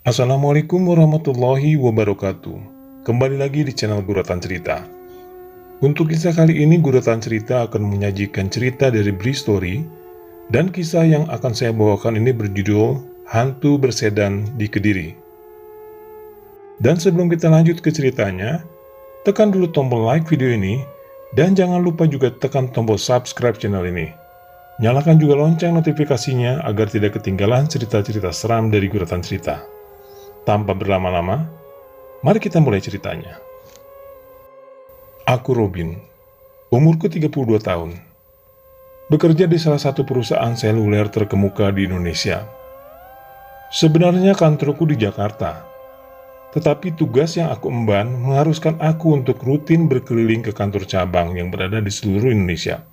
Assalamualaikum warahmatullahi wabarakatuh. Kembali lagi di channel Guratan Cerita. Untuk kisah kali ini, Guratan Cerita akan menyajikan cerita dari Bristory, dan kisah yang akan saya bawakan ini berjudul Hantu Bersedan di Kediri. Dan sebelum kita lanjut ke ceritanya, tekan dulu tombol like video ini, dan jangan lupa juga tekan tombol subscribe channel ini. Nyalakan juga lonceng notifikasinya agar tidak ketinggalan cerita-cerita seram dari Guratan Cerita. Tanpa berlama-lama, mari kita mulai ceritanya. Aku Robin, umurku 32 tahun. Bekerja di salah satu perusahaan seluler terkemuka di Indonesia. Sebenarnya kantorku di Jakarta, tetapi tugas yang aku emban mengharuskan aku untuk rutin berkeliling ke kantor cabang yang berada di seluruh Indonesia.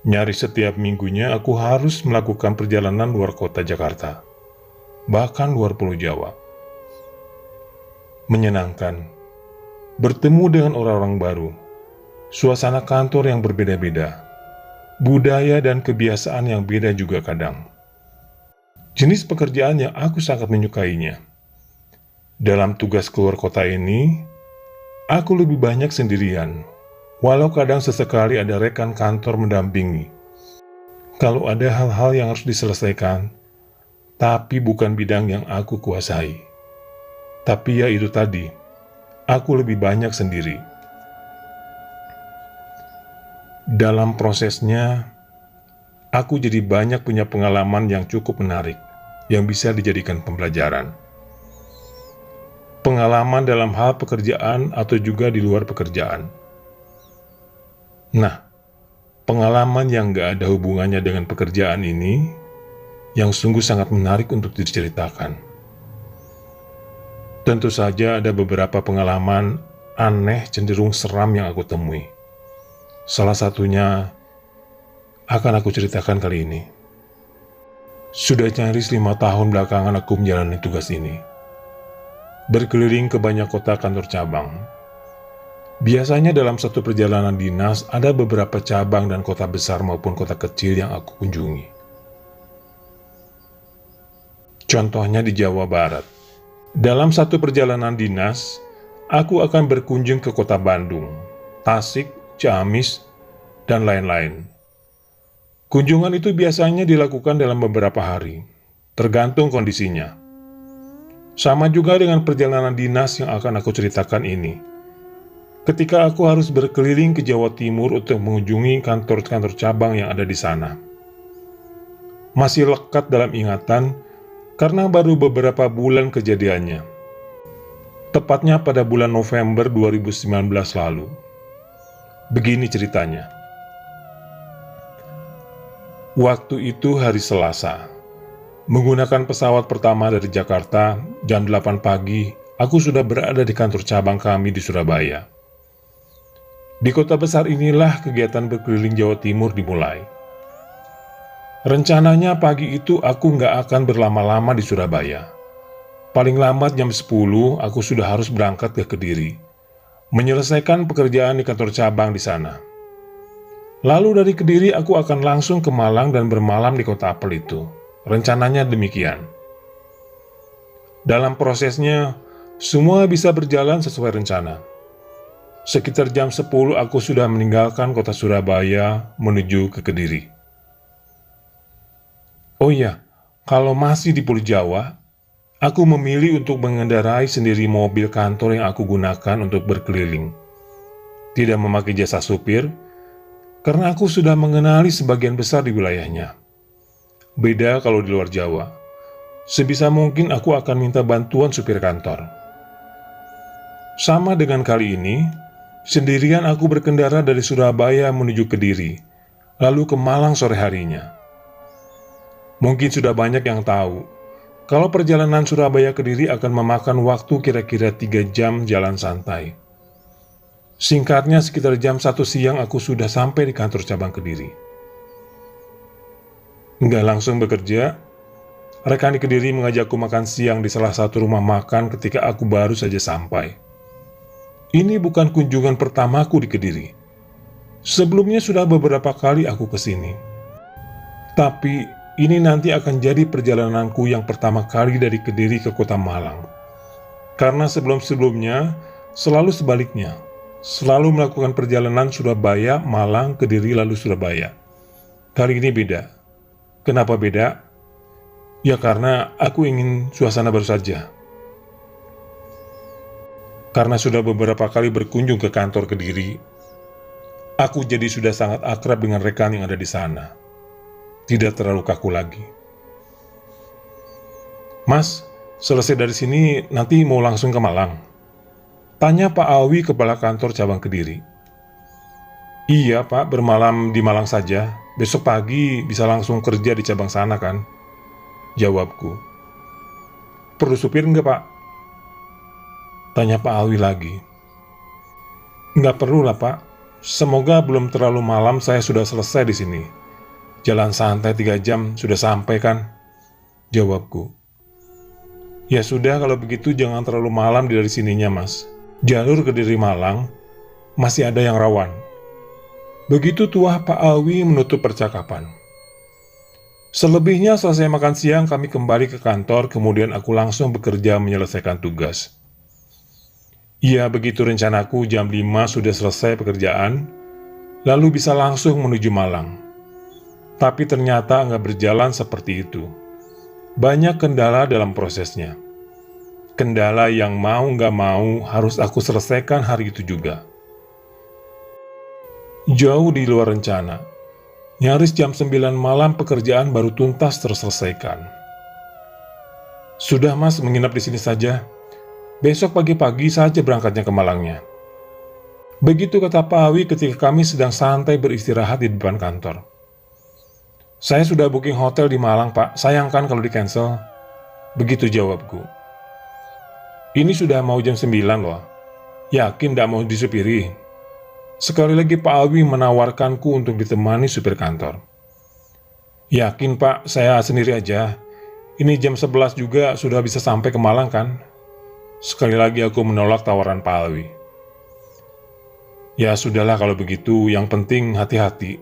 Nyaris setiap minggunya aku harus melakukan perjalanan luar kota Jakarta, bahkan luar Pulau Jawa. Menyenangkan, bertemu dengan orang-orang baru, suasana kantor yang berbeda-beda, budaya dan kebiasaan yang beda juga kadang. Jenis pekerjaan yang aku sangat menyukainya. Dalam tugas keluar kota ini, aku lebih banyak sendirian, walau kadang sesekali ada rekan kantor mendampingi. Kalau ada hal-hal yang harus diselesaikan, tapi bukan bidang yang aku kuasai. Tapi ya itu tadi, aku lebih banyak sendiri. Dalam prosesnya, aku jadi banyak punya pengalaman yang cukup menarik, yang bisa dijadikan pembelajaran. Pengalaman dalam hal pekerjaan atau juga di luar pekerjaan. Nah, pengalaman yang gak ada hubungannya dengan pekerjaan ini, yang sungguh sangat menarik untuk diceritakan. Tentu saja ada beberapa pengalaman aneh cenderung seram yang aku temui. Salah satunya akan aku ceritakan kali ini. Sudah nyaris 5 tahun belakangan aku menjalani tugas ini. Berkeliling ke banyak kota kantor cabang. Biasanya dalam satu perjalanan dinas ada beberapa cabang dan kota besar maupun kota kecil yang aku kunjungi. Contohnya di Jawa Barat. Dalam satu perjalanan dinas, aku akan berkunjung ke kota Bandung, Tasik, Ciamis, dan lain-lain. Kunjungan itu biasanya dilakukan dalam beberapa hari, tergantung kondisinya. Sama juga dengan perjalanan dinas yang akan aku ceritakan ini. Ketika aku harus berkeliling ke Jawa Timur untuk mengunjungi kantor-kantor cabang yang ada di sana. Masih lekat dalam ingatan karena baru beberapa bulan kejadiannya. Tepatnya pada bulan November 2019 lalu. Begini ceritanya. Waktu itu hari Selasa. Menggunakan pesawat pertama dari Jakarta, jam 8 pagi, aku sudah berada di kantor cabang kami di Surabaya. Di kota besar inilah kegiatan berkeliling Jawa Timur dimulai. Rencananya pagi itu aku nggak akan berlama-lama di Surabaya. Paling lambat jam 10, aku sudah harus berangkat ke Kediri, menyelesaikan pekerjaan di kantor cabang di sana. Lalu dari Kediri aku akan langsung ke Malang dan bermalam di kota apel itu. Rencananya demikian. Dalam prosesnya, semua bisa berjalan sesuai rencana. Sekitar jam 10 aku sudah meninggalkan kota Surabaya menuju ke Kediri. Oh iya, kalau masih di Pulau Jawa, aku memilih untuk mengendarai sendiri mobil kantor yang aku gunakan untuk berkeliling. Tidak memakai jasa supir, karena aku sudah mengenali sebagian besar di wilayahnya. Beda kalau di luar Jawa. Sebisa mungkin aku akan minta bantuan supir kantor. Sama dengan kali ini, sendirian aku berkendara dari Surabaya menuju Kediri, lalu ke Malang sore harinya. Mungkin sudah banyak yang tahu, kalau perjalanan Surabaya Kediri akan memakan waktu kira-kira 3 jam jalan santai. Singkatnya sekitar jam 1 siang aku sudah sampai di kantor cabang Kediri. Nggak langsung bekerja, rekan di Kediri mengajakku makan siang di salah satu rumah makan ketika aku baru saja sampai. Ini bukan kunjungan pertamaku di Kediri. Sebelumnya sudah beberapa kali aku ke sini. Tapi ini nanti akan jadi perjalananku yang pertama kali dari Kediri ke kota Malang. Karena sebelum-sebelumnya selalu sebaliknya, selalu melakukan perjalanan Surabaya, Malang, Kediri, lalu Surabaya. Kali ini beda. Kenapa beda? Ya karena aku ingin suasana baru saja. Karena sudah beberapa kali berkunjung ke kantor Kediri, aku jadi sudah sangat akrab dengan rekan yang ada di sana. Tidak terlalu kaku lagi. Mas, selesai dari sini nanti mau langsung ke Malang? Tanya Pak Awi, kepala kantor cabang Kediri. Iya Pak, bermalam di Malang saja. Besok pagi bisa langsung kerja di cabang sana kan? Jawabku. Perlu supir enggak Pak? Tanya Pak Awi lagi. Enggak perlu lah Pak. Semoga belum terlalu malam saya sudah selesai di sini. Jalan santai 3 jam sudah sampai kan? Jawabku. Ya sudah, kalau begitu jangan terlalu malam dari sininya mas. Jalur Kediri Malang masih ada yang rawan. Begitu tua Pak Awi menutup percakapan. Selebihnya selesai makan siang kami kembali ke kantor, kemudian aku langsung bekerja menyelesaikan tugas. Ya begitu rencanaku, jam 5 sudah selesai pekerjaan, lalu bisa langsung menuju Malang. Tapi ternyata nggak berjalan seperti itu. Banyak kendala dalam prosesnya. Kendala yang mau nggak mau harus aku selesaikan hari itu juga. Jauh di luar rencana. Nyaris jam 9 malam pekerjaan baru tuntas terselesaikan. Sudah mas, menginap di sini saja. Besok pagi-pagi saja berangkatnya ke Malangnya. Begitu kata Pak Awi ketika kami sedang santai beristirahat di depan kantor. Saya sudah booking hotel di Malang Pak, sayangkan kalau di cancel. Begitu jawabku. Ini sudah mau jam 9 loh. Yakin tidak mau disupiri? Sekali lagi Pak Awi menawarkanku untuk ditemani supir kantor. Yakin Pak, saya sendiri aja. Ini jam 11 juga sudah bisa sampai ke Malang kan? Sekali lagi aku menolak tawaran Pak Awi. Ya sudahlah kalau begitu, yang penting hati-hati.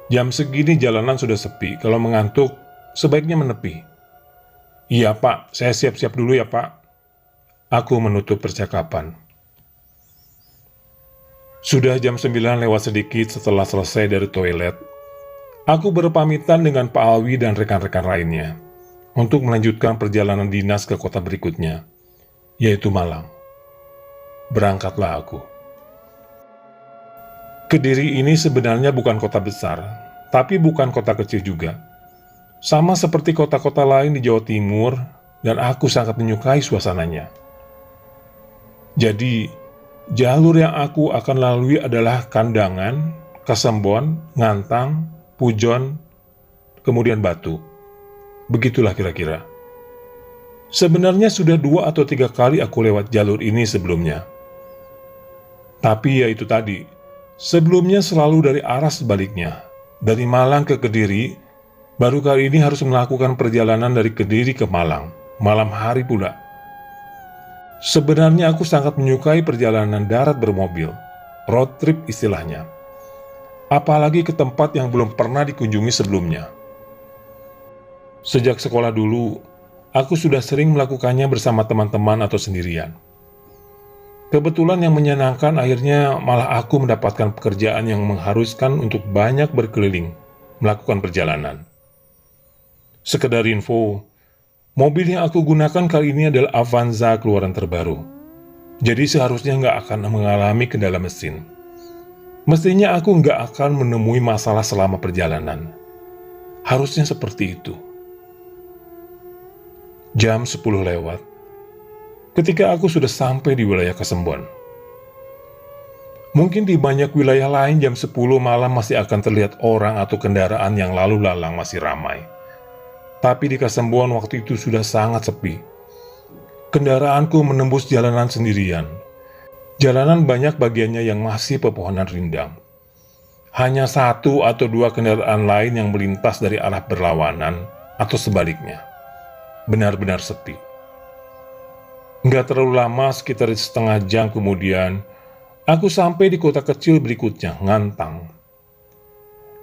Jam segini jalanan sudah sepi, kalau mengantuk sebaiknya menepi. Iya Pak, saya siap-siap dulu ya Pak. Aku menutup percakapan. Sudah jam 9 lewat sedikit setelah selesai dari toilet. Aku berpamitan dengan Pak Awi dan rekan-rekan lainnya untuk melanjutkan perjalanan dinas ke kota berikutnya, yaitu Malang. Berangkatlah aku. Kediri ini sebenarnya bukan kota besar, tapi bukan kota kecil juga. Sama seperti kota-kota lain di Jawa Timur, dan aku sangat menyukai suasananya. Jadi, jalur yang aku akan lalui adalah Kandangan, Kasembon, Ngantang, Pujon, kemudian Batu. Begitulah kira-kira. Sebenarnya sudah 2 atau 3 kali aku lewat jalur ini sebelumnya. Tapi ya itu tadi, sebelumnya selalu dari arah sebaliknya. Dari Malang ke Kediri, baru kali ini harus melakukan perjalanan dari Kediri ke Malang, malam hari pula. Sebenarnya aku sangat menyukai perjalanan darat bermobil, road trip istilahnya. Apalagi ke tempat yang belum pernah dikunjungi sebelumnya. Sejak sekolah dulu, aku sudah sering melakukannya bersama teman-teman atau sendirian. Kebetulan yang menyenangkan akhirnya malah aku mendapatkan pekerjaan yang mengharuskan untuk banyak berkeliling, melakukan perjalanan. Sekedar info, mobil yang aku gunakan kali ini adalah Avanza keluaran terbaru. Jadi seharusnya nggak akan mengalami kendala mesin. Mestinya aku nggak akan menemui masalah selama perjalanan. Harusnya seperti itu. Jam 10 lewat. Ketika aku sudah sampai di wilayah Kasembon. Mungkin di banyak wilayah lain jam 10 malam masih akan terlihat orang atau kendaraan yang lalu lalang masih ramai. Tapi di Kasembon waktu itu sudah sangat sepi. Kendaraanku menembus jalanan sendirian. Jalanan banyak bagiannya yang masih pepohonan rindang. Hanya 1 atau 2 kendaraan lain yang melintas dari arah berlawanan atau sebaliknya. Benar-benar sepi. Nggak terlalu lama, sekitar setengah jam kemudian, aku sampai di kota kecil berikutnya, Ngantang.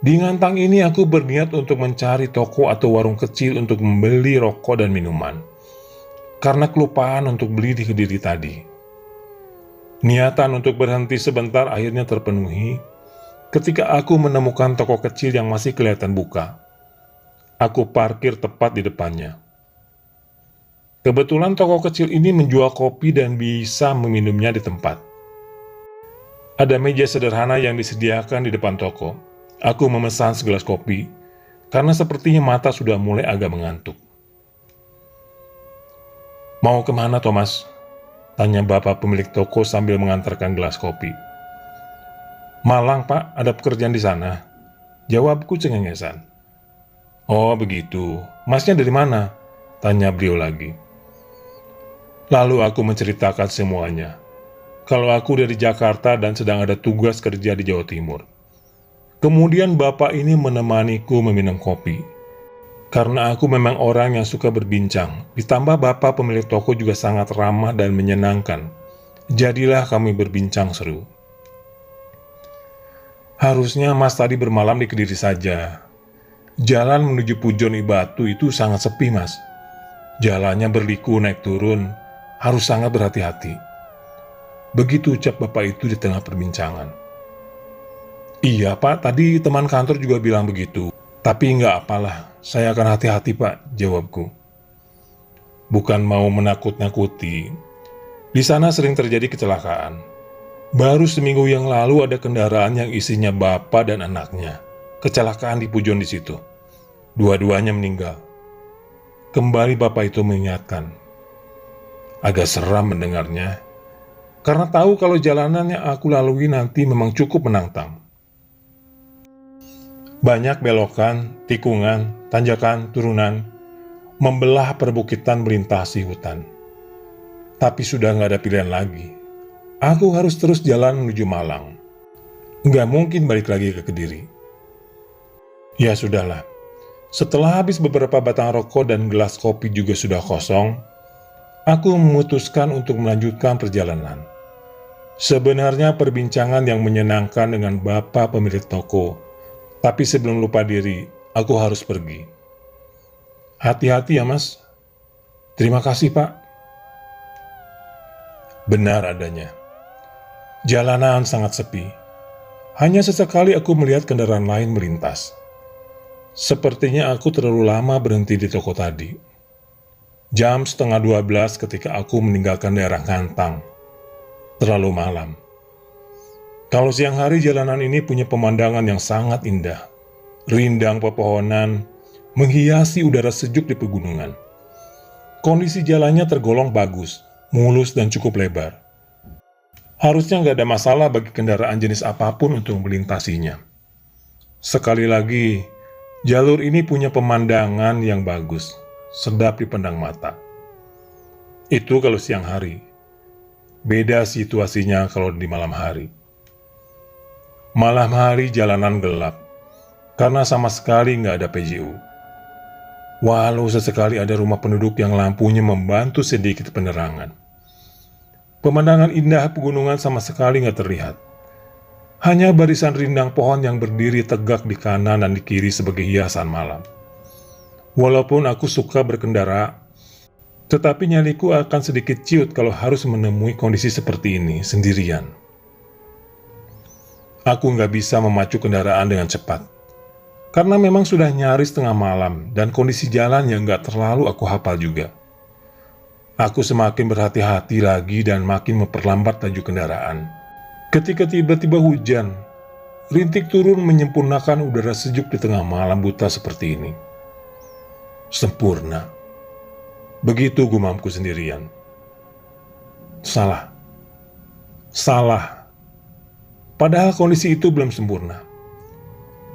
Di Ngantang ini aku berniat untuk mencari toko atau warung kecil untuk membeli rokok dan minuman, karena kelupaan untuk beli di Kediri tadi. Niatan untuk berhenti sebentar akhirnya terpenuhi ketika aku menemukan toko kecil yang masih kelihatan buka. Aku parkir tepat di depannya. Kebetulan toko kecil ini menjual kopi dan bisa meminumnya di tempat. Ada meja sederhana yang disediakan di depan toko. Aku memesan segelas kopi, karena sepertinya mata sudah mulai agak mengantuk. "Mau kemana, Thomas?" tanya bapak pemilik toko sambil mengantarkan gelas kopi. "Malang, Pak, ada pekerjaan di sana," jawabku cengengesan. "Oh, begitu. Masnya dari mana?" tanya beliau lagi. Lalu aku menceritakan semuanya. Kalau aku dari Jakarta dan sedang ada tugas kerja di Jawa Timur. Kemudian bapak ini menemaniku meminum kopi. Karena aku memang orang yang suka berbincang, ditambah bapak pemilik toko juga sangat ramah dan menyenangkan. Jadilah kami berbincang seru. "Harusnya Mas tadi bermalam di Kediri saja. Jalan menuju Pujon Ibatu itu sangat sepi, Mas. Jalannya berliku naik turun, harus sangat berhati-hati." Begitu ucap bapak itu di tengah perbincangan. "Iya, Pak, tadi teman kantor juga bilang begitu. Tapi nggak apalah, saya akan hati-hati, Pak," jawabku. Bukan mau menakut-nakuti. Di sana sering terjadi kecelakaan. Baru seminggu yang lalu ada kendaraan yang isinya bapak dan anaknya. Kecelakaan di Pujon di situ. Dua-duanya meninggal. Kembali bapak itu mengingatkan. Agak seram mendengarnya, karena tahu kalau jalanan yang aku lalui nanti memang cukup menantang. Banyak belokan, tikungan, tanjakan, turunan, membelah perbukitan melintasi hutan. Tapi sudah nggak ada pilihan lagi. Aku harus terus jalan menuju Malang. Nggak mungkin balik lagi ke Kediri. Ya sudahlah. Setelah habis beberapa batang rokok dan gelas kopi juga sudah kosong, aku memutuskan untuk melanjutkan perjalanan. Sebenarnya perbincangan yang menyenangkan dengan bapak pemilik toko. Tapi sebelum lupa diri, aku harus pergi. "Hati-hati ya, Mas." "Terima kasih, Pak." Benar adanya. Jalanan sangat sepi. Hanya sesekali aku melihat kendaraan lain melintas. Sepertinya aku terlalu lama berhenti di toko tadi. Jam 11:30 ketika aku meninggalkan daerah Ngantang. Terlalu malam. Kalau siang hari jalanan ini punya pemandangan yang sangat indah. Rindang pepohonan menghiasi udara sejuk di pegunungan. Kondisi jalannya tergolong bagus, mulus dan cukup lebar. Harusnya nggak ada masalah bagi kendaraan jenis apapun untuk melintasinya. Sekali lagi, jalur ini punya pemandangan yang bagus, sedap dipandang mata. Itu kalau siang hari. Beda situasinya kalau di malam hari. Malam hari jalanan gelap, karena sama sekali nggak ada PJU. Walau sesekali ada rumah penduduk yang lampunya membantu sedikit penerangan. Pemandangan indah pegunungan sama sekali nggak terlihat. Hanya barisan rindang pohon yang berdiri tegak di kanan dan di kiri sebagai hiasan malam. Walaupun aku suka berkendara, tetapi nyaliku akan sedikit ciut kalau harus menemui kondisi seperti ini sendirian. Aku nggak bisa memacu kendaraan dengan cepat, karena memang sudah nyaris tengah malam dan kondisi jalan yang nggak terlalu aku hafal juga. Aku semakin berhati-hati lagi dan makin memperlambat laju kendaraan. Ketika tiba-tiba hujan, rintik turun menyempurnakan udara sejuk di tengah malam buta seperti ini. Sempurna. Begitu gumamku sendirian. Salah. Padahal kondisi itu belum sempurna.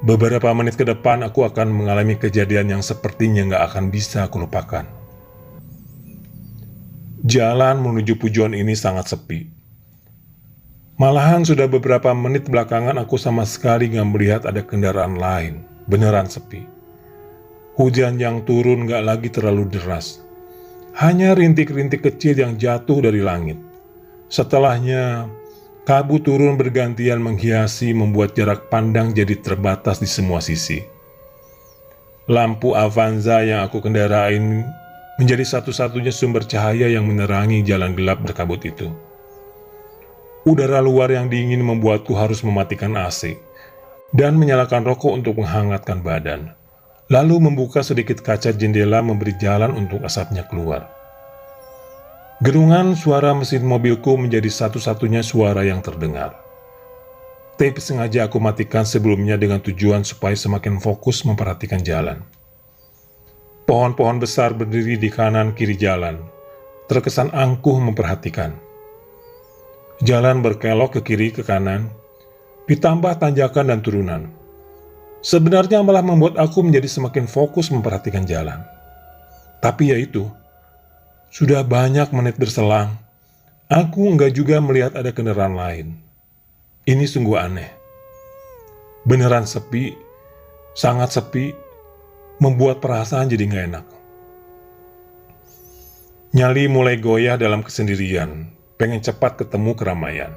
Beberapa menit ke depan aku akan mengalami kejadian yang sepertinya nggak akan bisa aku lupakan. Jalan menuju Pujon ini sangat sepi. Malahan sudah beberapa menit belakangan aku sama sekali nggak melihat ada kendaraan lain. Beneran sepi. Hujan yang turun nggak lagi terlalu deras. Hanya rintik-rintik kecil yang jatuh dari langit. Setelahnya, Kabut turun bergantian menghiasi, membuat jarak pandang jadi terbatas di semua sisi. Lampu Avanza yang aku kendarain menjadi satu-satunya sumber cahaya yang menerangi jalan gelap berkabut itu. Udara luar yang dingin membuatku harus mematikan AC dan menyalakan rokok untuk menghangatkan badan, lalu membuka sedikit kaca jendela memberi jalan untuk asapnya keluar. Gerungan suara mesin mobilku menjadi satu-satunya suara yang terdengar. Tapi sengaja aku matikan sebelumnya dengan tujuan supaya semakin fokus memperhatikan jalan. Pohon-pohon besar berdiri di kanan kiri jalan, terkesan angkuh memperhatikan. Jalan berkelok ke kiri ke kanan, ditambah tanjakan dan turunan. Sebenarnya malah membuat aku menjadi semakin fokus memperhatikan jalan. Tapi ya itu, sudah banyak menit berselang, aku enggak juga melihat ada kendaraan lain. Ini sungguh aneh. Beneran sepi, sangat sepi, membuat perasaan jadi nggak enak. Nyali mulai goyah dalam kesendirian, pengen cepat ketemu keramaian.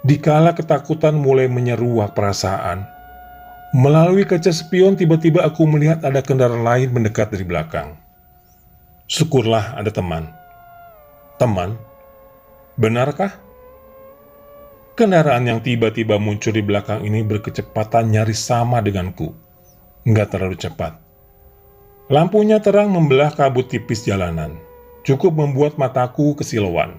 Dikala ketakutan mulai menyeruak perasaan, melalui kaca spion tiba-tiba aku melihat ada kendaraan lain mendekat dari belakang. Syukurlah ada teman. Teman? Benarkah? Kendaraan yang tiba-tiba muncul di belakang ini berkecepatan nyaris sama denganku. Nggak terlalu cepat. Lampunya terang membelah kabut tipis jalanan. Cukup membuat mataku kesilauan.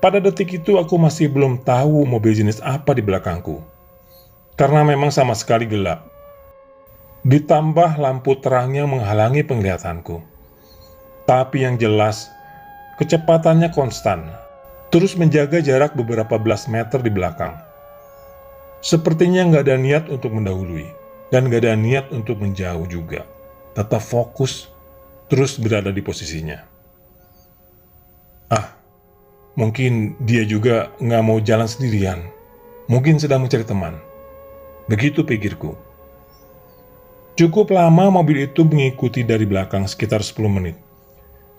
Pada detik itu aku masih belum tahu mobil jenis apa di belakangku. Karena memang sama sekali gelap. Ditambah lampu terangnya menghalangi penglihatanku. Tapi yang jelas, kecepatannya konstan, terus menjaga jarak beberapa belas meter di belakang. Sepertinya nggak ada niat untuk mendahului, dan nggak ada niat untuk menjauh juga. Tetap fokus, terus berada di posisinya. Mungkin dia juga nggak mau jalan sendirian. Mungkin sedang mencari teman. Begitu pikirku. Cukup lama mobil itu mengikuti dari belakang sekitar 10 menit.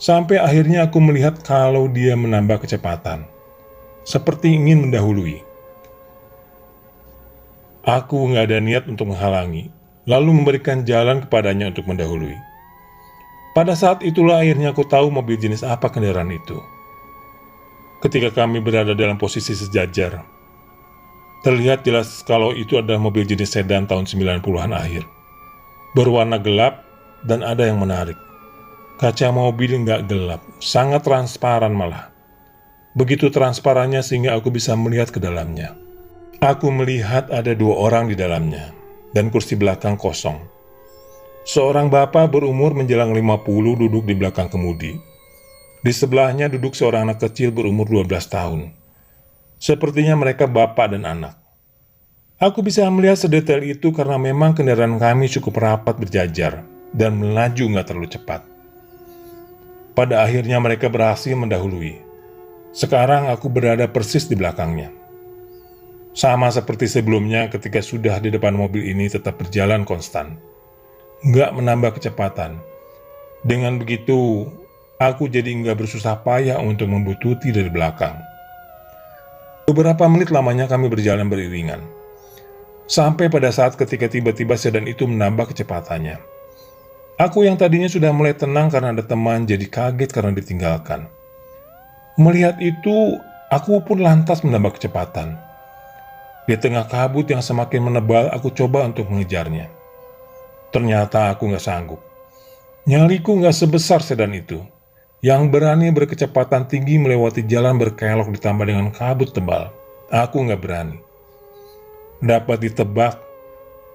Sampai akhirnya aku melihat kalau dia menambah kecepatan. Seperti ingin mendahului. Aku nggak ada niat untuk menghalangi, lalu memberikan jalan kepadanya untuk mendahului. Pada saat itulah akhirnya aku tahu mobil jenis apa kendaraan itu. Ketika kami berada dalam posisi sejajar, terlihat jelas kalau itu adalah mobil jenis sedan tahun 90-an akhir. Berwarna gelap dan ada yang menarik. Kaca mobil nggak gelap, sangat transparan malah. Begitu transparannya sehingga aku bisa melihat ke dalamnya. Aku melihat ada 2 orang di dalamnya, dan kursi belakang kosong. Seorang bapak berumur menjelang 50 duduk di belakang kemudi. Di sebelahnya duduk seorang anak kecil berumur 12 tahun. Sepertinya mereka bapak dan anak. Aku bisa melihat sedetail itu karena memang kendaraan kami cukup rapat berjajar dan melaju nggak terlalu cepat. Pada akhirnya mereka berhasil mendahului. Sekarang aku berada persis di belakangnya. Sama seperti sebelumnya ketika sudah di depan mobil ini tetap berjalan konstan. Nggak menambah kecepatan. Dengan begitu, aku jadi nggak bersusah payah untuk membuntuti dari belakang. Beberapa menit lamanya kami berjalan beriringan. Sampai pada saat ketika tiba-tiba sedan itu menambah kecepatannya. Aku yang tadinya sudah mulai tenang karena ada teman jadi kaget karena ditinggalkan. Melihat itu, aku pun lantas menambah kecepatan. Di tengah kabut yang semakin menebal, aku coba untuk mengejarnya. Ternyata aku nggak sanggup. Nyaliku nggak sebesar sedan itu, yang berani berkecepatan tinggi melewati jalan berkelok ditambah dengan kabut tebal. Aku nggak berani. Dapat ditebak,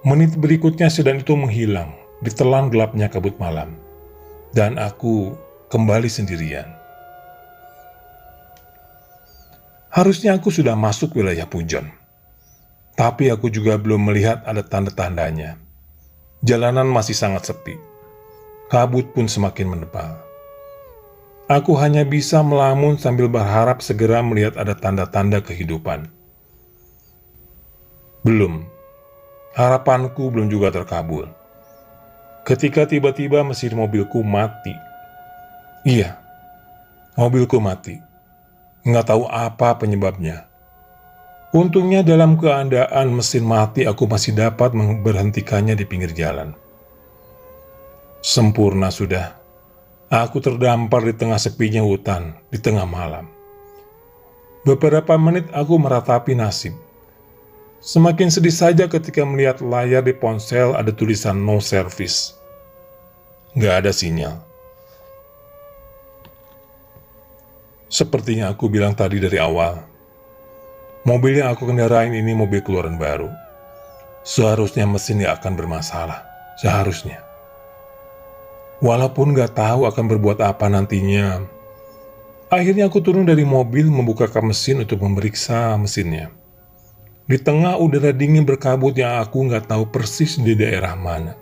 menit berikutnya sedan itu menghilang, ditelan gelapnya kabut malam. Dan aku kembali sendirian. Harusnya aku sudah masuk wilayah Pujon. Tapi aku juga belum melihat ada tanda-tandanya. Jalanan masih sangat sepi. Kabut pun semakin menebal. Aku hanya bisa melamun sambil berharap segera melihat ada tanda-tanda kehidupan. Belum. Harapanku belum juga terkabul. Ketika tiba-tiba mesin mobilku mati. Iya, mobilku mati. Nggak tahu apa penyebabnya. Untungnya dalam keadaan mesin mati aku masih dapat memberhentikannya di pinggir jalan. Sempurna sudah. Aku terdampar di tengah sepinya hutan, di tengah malam. Beberapa menit aku meratapi nasib. Semakin sedih saja ketika melihat layar di ponsel ada tulisan no service. Nggak ada sinyal. Sepertinya aku bilang tadi dari awal, mobil yang aku kendarain ini mobil keluaran baru. Seharusnya mesin gak akan bermasalah. Seharusnya. Walaupun gak tahu akan berbuat apa nantinya, akhirnya aku turun dari mobil membuka kap mesin untuk memeriksa mesinnya. Di tengah udara dingin berkabut yang aku gak tahu persis di daerah mana.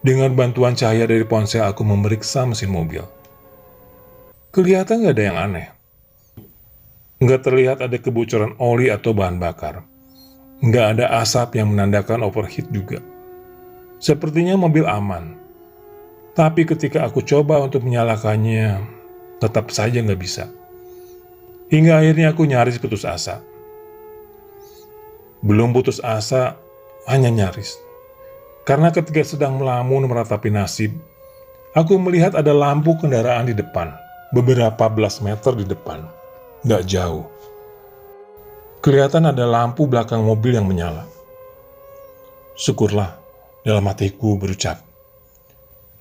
Dengan bantuan cahaya dari ponsel aku memeriksa mesin mobil. Kelihatan gak ada yang aneh. Nggak terlihat ada kebocoran oli atau bahan bakar. Nggak ada asap yang menandakan overheat juga. Sepertinya mobil aman. Tapi ketika aku coba untuk menyalakannya, tetap saja nggak bisa. Hingga akhirnya aku nyaris putus asa. Belum putus asa, hanya nyaris. Karena ketika sedang melamun meratapi nasib, aku melihat ada lampu kendaraan di depan, beberapa belas meter di depan. Nggak jauh. Kelihatan ada lampu belakang mobil yang menyala. Syukurlah, dalam hatiku berucap.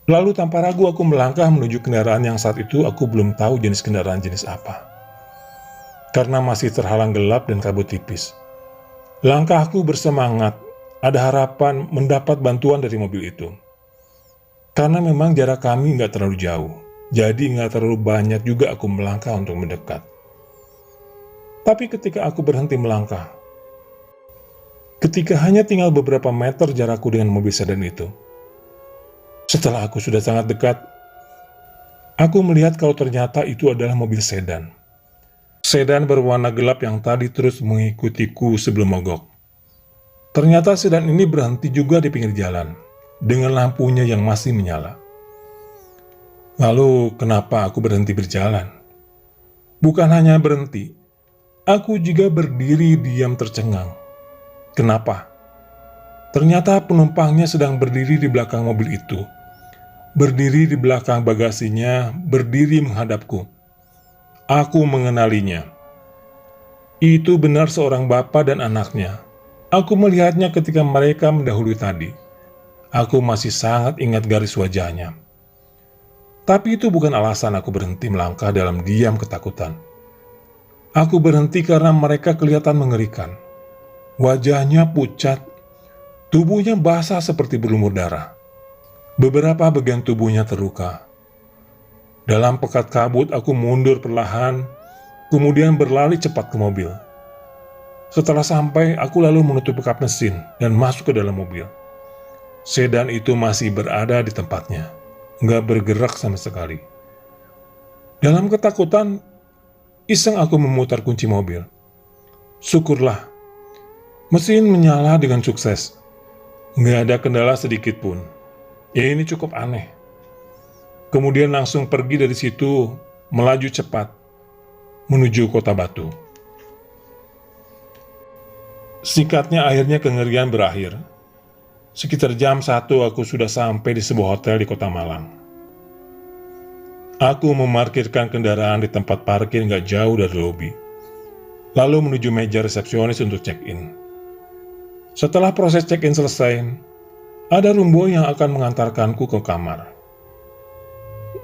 Lalu tanpa ragu aku melangkah menuju kendaraan yang saat itu aku belum tahu jenis kendaraan jenis apa. Karena masih terhalang gelap dan kabut tipis. Langkahku bersemangat, ada harapan mendapat bantuan dari mobil itu. Karena memang jarak kami nggak terlalu jauh, jadi nggak terlalu banyak juga aku melangkah untuk mendekat. Tapi ketika aku berhenti melangkah, ketika hanya tinggal beberapa meter jarakku dengan mobil sedan itu, setelah aku sudah sangat dekat, aku melihat kalau ternyata itu adalah mobil sedan. Sedan berwarna gelap yang tadi terus mengikutiku sebelum mogok. Ternyata sedan ini berhenti juga di pinggir jalan, dengan lampunya yang masih menyala. Lalu kenapa aku berhenti berjalan? Bukan hanya berhenti, aku juga berdiri diam tercengang. Kenapa? Ternyata penumpangnya sedang berdiri di belakang mobil itu. Berdiri di belakang bagasinya, berdiri menghadapku. Aku mengenalinya. Itu benar seorang bapak dan anaknya. Aku melihatnya ketika mereka mendahului tadi. Aku masih sangat ingat garis wajahnya. Tapi itu bukan alasan aku berhenti melangkah dalam diam ketakutan. Aku berhenti karena mereka kelihatan mengerikan. Wajahnya pucat, tubuhnya basah seperti berlumur darah. Beberapa bagian tubuhnya terluka. Dalam pekat kabut aku mundur perlahan, kemudian berlari cepat ke mobil. Setelah sampai, aku lalu menutup kap mesin dan masuk ke dalam mobil. Sedan itu masih berada di tempatnya, nggak bergerak sama sekali. Dalam ketakutan, iseng aku memutar kunci mobil. Syukurlah, mesin menyala dengan sukses. Nggak ada kendala sedikit pun. Ya ini cukup aneh. Kemudian langsung pergi dari situ, melaju cepat, menuju Kota Batu. Singkatnya akhirnya kengerian berakhir. Sekitar jam 1 aku sudah sampai di sebuah hotel di Kota Malang. Aku memarkirkan kendaraan di tempat parkir gak jauh dari lobi, lalu menuju meja resepsionis untuk check-in. Setelah proses check-in selesai, ada roomboy yang akan mengantarkanku ke kamar.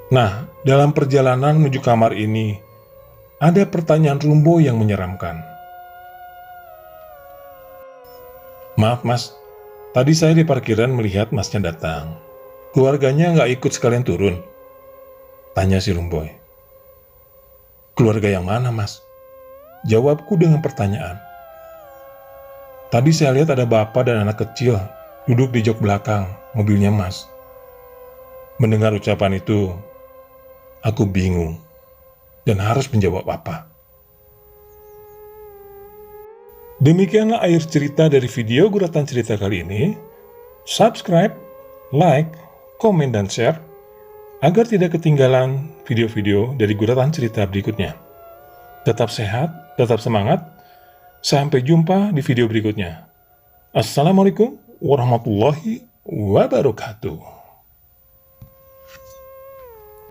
Nah, dalam perjalanan menuju kamar ini, ada pertanyaan roomboy yang menyeramkan. Maaf mas, tadi saya di parkiran melihat masnya datang. Keluarganya nggak ikut sekalian turun? Tanya si roomboy. Keluarga yang mana mas? Jawabku dengan pertanyaan. Tadi saya lihat ada bapak dan anak kecil duduk di jok belakang mobilnya mas. Mendengar ucapan itu, aku bingung dan harus menjawab apa. Demikianlah akhir cerita dari video Guratan Cerita kali ini. Subscribe, like, komen, dan share agar tidak ketinggalan video-video dari Guratan Cerita berikutnya. Tetap sehat, tetap semangat. Sampai jumpa di video berikutnya. Assalamualaikum warahmatullahi wabarakatuh.